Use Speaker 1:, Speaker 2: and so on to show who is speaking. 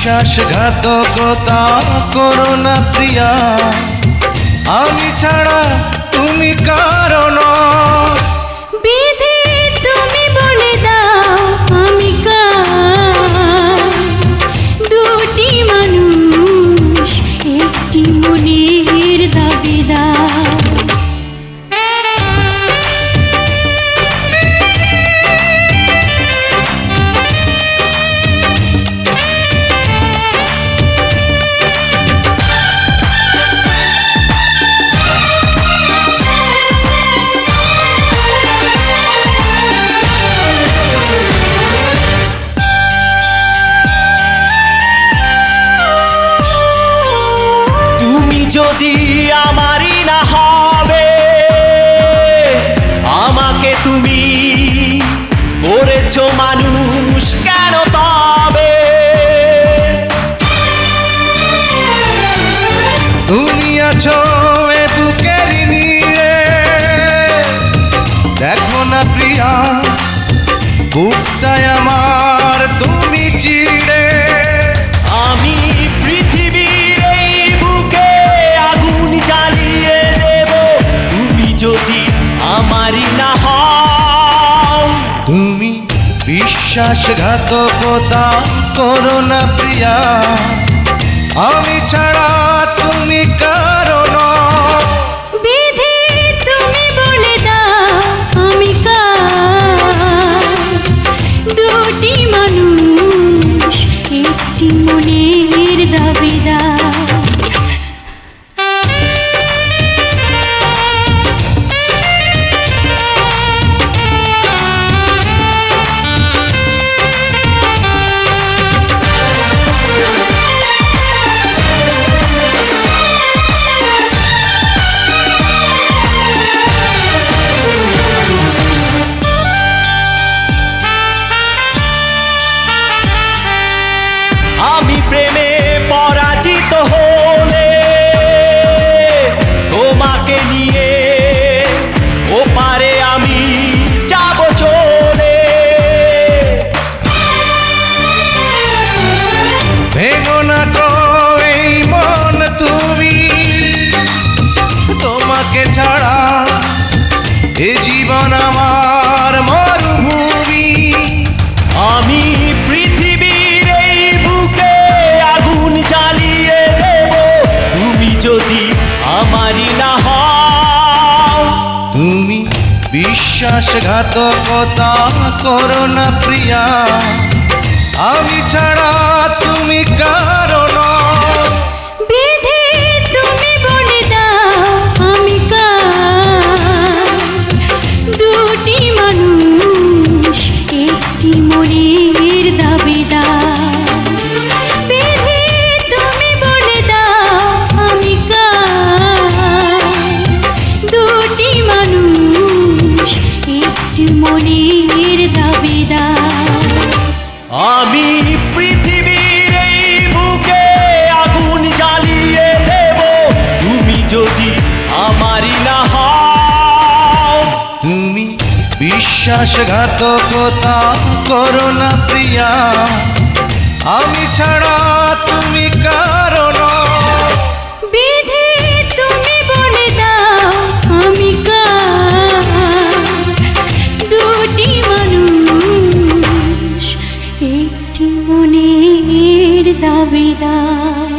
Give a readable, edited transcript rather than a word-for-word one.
Speaker 1: বিশ্বাসঘাতকতা করো না প্রিয়া, আমি ছাড়া তুমি কারণ।
Speaker 2: বিধি তুমি বলে দাও আমি কার, দুটি মানুষ একটি মনের দাবিদার।
Speaker 3: যদি আমারই না হবে, আমাকে তুমি করেছো মানুষ কেন তবে?
Speaker 1: তুমি আছো এ বুকের নিয়ে, দেখো না প্রিয়া বুকটায় আমার তুমি চিড়ে।
Speaker 3: আমি পৃথিবীর এই বুকে আগুন জ্বালিয়ে দেব, তুমি যদি আমারই না হও।
Speaker 1: তুমি বিশ্বাসঘাতকতা করো না প্রিয়া, আমি ছাড়া তুমি কারণ।
Speaker 2: বিধি তুমি বলে দাও আমি কার, দুটি মানুষ একটি মনের দাবিদার।
Speaker 3: আমি প্রেমে পরাজিত হলে তোমাকে নিয়ে ওপারে আমি যাব চলে।
Speaker 1: ভেঙো না গো এই মন তুমি, তোমাকে ছাড়া এ জীবন আমার মরুভূমি।
Speaker 3: আমি পৃথিবীর এই বুকে আগুন জ্বালিয়ে দেব, তুমি যদি আমারই না হও।
Speaker 1: তুমি বিশ্বাসঘাতকতা করো না প্রিয়া, আমি ছাড়া তুমি কারণ।
Speaker 2: বিধি তুমি বলে দাও আমি কার, দুটি মানুষ একটি মনের দাবিদার। বিধি তুমি বলে দাও আমি কার, দুটি মানুষ একটি মনের দাবিদার।
Speaker 3: আমি পৃথিবীর এই বুকে আগুন জ্বালিয়ে দেব, তুমি যদি আমারই না হও।
Speaker 1: তুমি বিশ্বাসঘাতকতা করো না প্রিয়া, আমি ছাড়া তুমি কারণ।
Speaker 2: বিধি তুমি বলে দাও আমি কার, দুটি মানুষ একটি মনের দাবিদার।